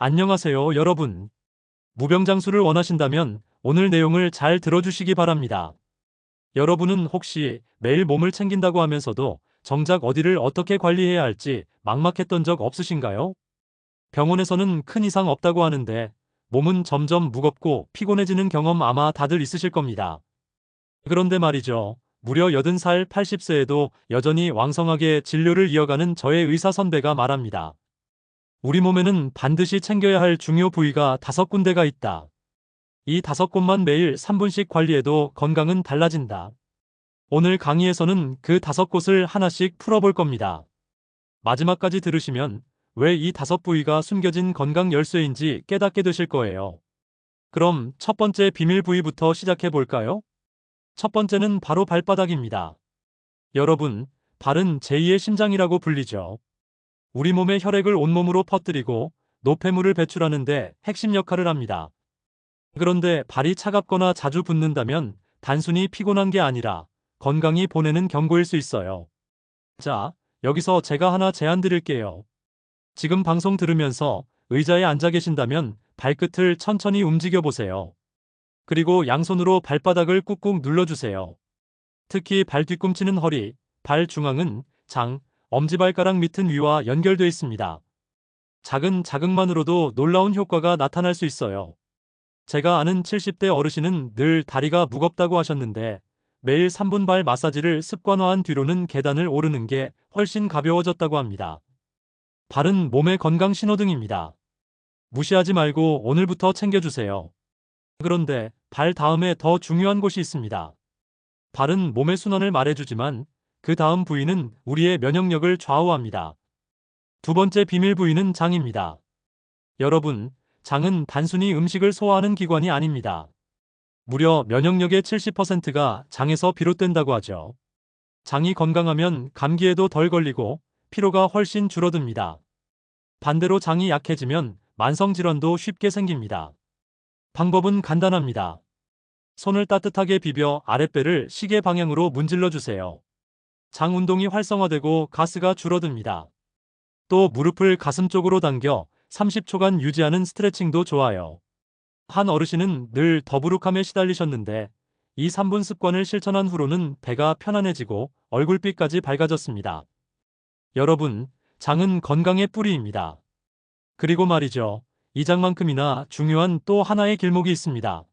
안녕하세요, 여러분. 무병장수를 원하신다면 오늘 내용을 잘 들어주시기 바랍니다. 여러분은 혹시 매일 몸을 챙긴다고 하면서도 정작 어디를 어떻게 관리해야 할지 막막했던 적 없으신가요? 병원에서는 큰 이상 없다고 하는데 몸은 점점 무겁고 피곤해지는 경험 아마 다들 있으실 겁니다. 그런데 말이죠. 무려 80살, 80세에도 여전히 왕성하게 진료를 이어가는 저의 의사 선배가 말합니다. 우리 몸에는 반드시 챙겨야 할 중요 부위가 5군데가 있다. 이 5곳만 매일 3분씩 관리해도 건강은 달라진다. 오늘 강의에서는 그 5곳을 하나씩 풀어볼 겁니다. 마지막까지 들으시면 왜 이 5부위가 숨겨진 건강 열쇠인지 깨닫게 되실 거예요. 그럼 첫 번째 비밀 부위부터 시작해 볼까요? 첫 번째는 바로 발바닥입니다. 여러분, 발은 제2의 심장이라고 불리죠. 우리 몸의 혈액을 온몸으로 퍼뜨리고 노폐물을 배출하는데 핵심 역할을 합니다. 그런데 발이 차갑거나 자주 붓는다면 단순히 피곤한 게 아니라 건강이 보내는 경고일 수 있어요. 자, 여기서 제가 하나 제안 드릴게요. 지금 방송 들으면서 의자에 앉아 계신다면 발끝을 천천히 움직여 보세요. 그리고 양손으로 발바닥을 꾹꾹 눌러주세요. 특히 발 뒤꿈치는 허리, 발 중앙은 장, 엄지발가락 밑은 위와 연결되어 있습니다. 작은 자극만으로도 놀라운 효과가 나타날 수 있어요. 제가 아는 70대 어르신은 늘 다리가 무겁다고 하셨는데 매일 3분 발 마사지를 습관화한 뒤로는 계단을 오르는 게 훨씬 가벼워졌다고 합니다. 발은 몸의 건강 신호등입니다. 무시하지 말고 오늘부터 챙겨주세요. 그런데 발 다음에 더 중요한 곳이 있습니다. 발은 몸의 순환을 말해주지만 그 다음 부위는 우리의 면역력을 좌우합니다. 두 번째 비밀 부위는 장입니다. 여러분, 장은 단순히 음식을 소화하는 기관이 아닙니다. 무려 면역력의 70%가 장에서 비롯된다고 하죠. 장이 건강하면 감기에도 덜 걸리고 피로가 훨씬 줄어듭니다. 반대로 장이 약해지면 만성질환도 쉽게 생깁니다. 방법은 간단합니다. 손을 따뜻하게 비벼 아랫배를 시계 방향으로 문질러 주세요. 장 운동이 활성화되고 가스가 줄어듭니다. 또 무릎을 가슴 쪽으로 당겨 30초간 유지하는 스트레칭도 좋아요. 한 어르신은 늘 더부룩함에 시달리셨는데 이 3분 습관을 실천한 후로는 배가 편안해지고 얼굴빛까지 밝아졌습니다. 여러분, 장은 건강의 뿌리입니다. 그리고 말이죠. 이 장만큼이나 중요한 또 하나의 길목이 있습니다.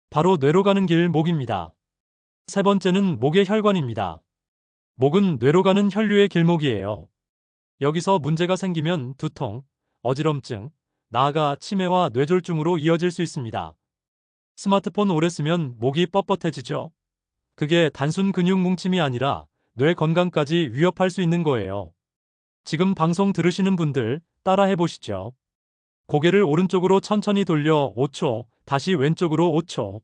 바로 뇌로 가는 길 목입니다. 세 번째는 목의 혈관입니다. 목은 뇌로 가는 혈류의 길목이에요. 여기서 문제가 생기면 두통, 어지럼증, 나아가 치매와 뇌졸중으로 이어질 수 있습니다. 스마트폰 오래 쓰면 목이 뻣뻣해지죠. 그게 단순 근육 뭉침이 아니라 뇌 건강까지 위협할 수 있는 거예요. 지금 방송 들으시는 분들 따라 해보시죠. 고개를 오른쪽으로 천천히 돌려 5초, 다시 왼쪽으로 5초.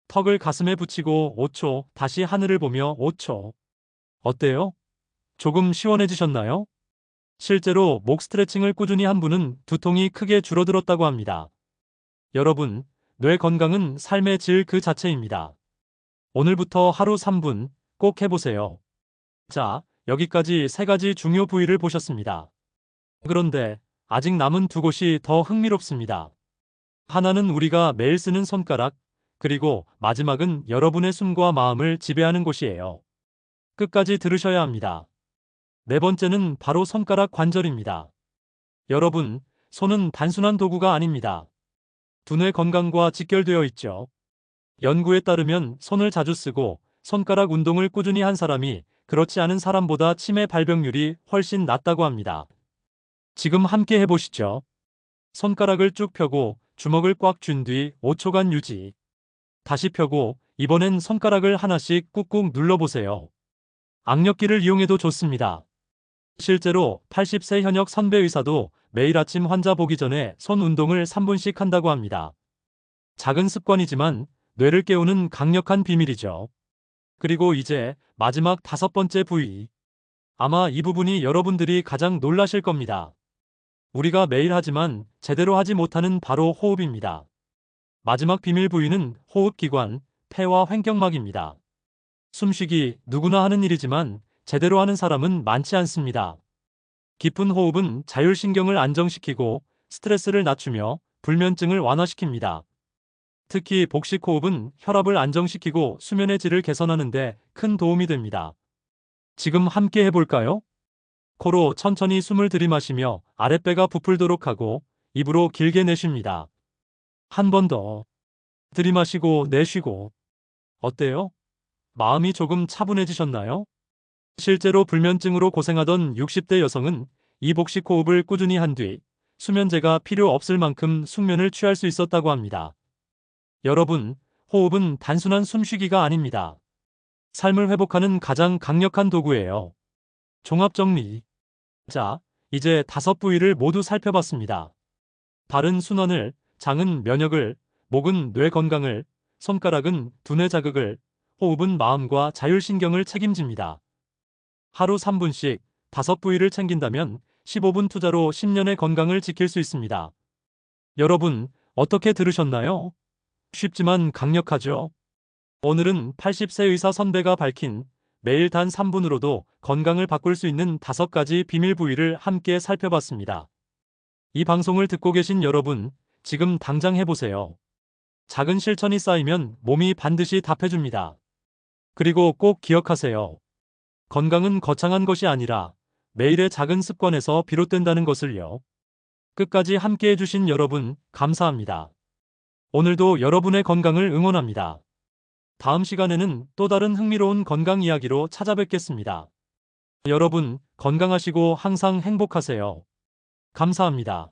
턱을 가슴에 붙이고 5초, 다시 하늘을 보며 5초. 어때요? 조금 시원해지셨나요? 실제로 목 스트레칭을 꾸준히 한 분은 두통이 크게 줄어들었다고 합니다. 여러분, 뇌 건강은 삶의 질 그 자체입니다. 오늘부터 하루 3분 꼭 해보세요. 자, 여기까지 3가지 중요 부위를 보셨습니다. 그런데 아직 남은 2곳이 더 흥미롭습니다. 하나는 우리가 매일 쓰는 손가락, 그리고 마지막은 여러분의 숨과 마음을 지배하는 곳이에요. 끝까지 들으셔야 합니다. 네 번째는 바로 손가락 관절입니다. 여러분, 손은 단순한 도구가 아닙니다. 두뇌 건강과 직결되어 있죠. 연구에 따르면 손을 자주 쓰고 손가락 운동을 꾸준히 한 사람이 그렇지 않은 사람보다 치매 발병률이 훨씬 낮다고 합니다. 지금 함께 해보시죠. 손가락을 쭉 펴고 주먹을 꽉 쥔 뒤 5초간 유지. 다시 펴고 이번엔 손가락을 하나씩 꾹꾹 눌러보세요. 악력기를 이용해도 좋습니다. 실제로 80세 현역 선배 의사도 매일 아침 환자 보기 전에 손 운동을 3분씩 한다고 합니다. 작은 습관이지만 뇌를 깨우는 강력한 비밀이죠. 그리고 이제 마지막 5번째 부위. 아마 이 부분이 여러분들이 가장 놀라실 겁니다. 우리가 매일 하지만 제대로 하지 못하는 바로 호흡입니다. 마지막 비밀 부위는 호흡기관, 폐와 횡격막입니다. 숨쉬기 누구나 하는 일이지만 제대로 하는 사람은 많지 않습니다. 깊은 호흡은 자율신경을 안정시키고 스트레스를 낮추며 불면증을 완화시킵니다. 특히 복식 호흡은 혈압을 안정시키고 수면의 질을 개선하는 데 큰 도움이 됩니다. 지금 함께 해볼까요? 코로 천천히 숨을 들이마시며 아랫배가 부풀도록 하고 입으로 길게 내쉽니다. 한 번 더. 들이마시고 내쉬고. 어때요? 마음이 조금 차분해지셨나요? 실제로 불면증으로 고생하던 60대 여성은 이 복식 호흡을 꾸준히 한 뒤 수면제가 필요 없을 만큼 숙면을 취할 수 있었다고 합니다. 여러분, 호흡은 단순한 숨쉬기가 아닙니다. 삶을 회복하는 가장 강력한 도구예요. 종합 정리. 자, 이제 5부위를 모두 살펴봤습니다. 발은 순환을, 장은 면역을, 목은 뇌 건강을, 손가락은 두뇌 자극을, 호흡은 마음과 자율신경을 책임집니다. 하루 3분씩 5부위를 챙긴다면 15분 투자로 10년의 건강을 지킬 수 있습니다. 여러분, 어떻게 들으셨나요? 쉽지만 강력하죠? 오늘은 80세 의사 선배가 밝힌 매일 단 3분으로도 건강을 바꿀 수 있는 5가지 비밀 부위를 함께 살펴봤습니다. 이 방송을 듣고 계신 여러분, 지금 당장 해보세요. 작은 실천이 쌓이면 몸이 반드시 답해줍니다. 그리고 꼭 기억하세요. 건강은 거창한 것이 아니라 매일의 작은 습관에서 비롯된다는 것을요. 끝까지 함께 해주신 여러분, 감사합니다. 오늘도 여러분의 건강을 응원합니다. 다음 시간에는 또 다른 흥미로운 건강 이야기로 찾아뵙겠습니다. 여러분, 건강하시고 항상 행복하세요. 감사합니다.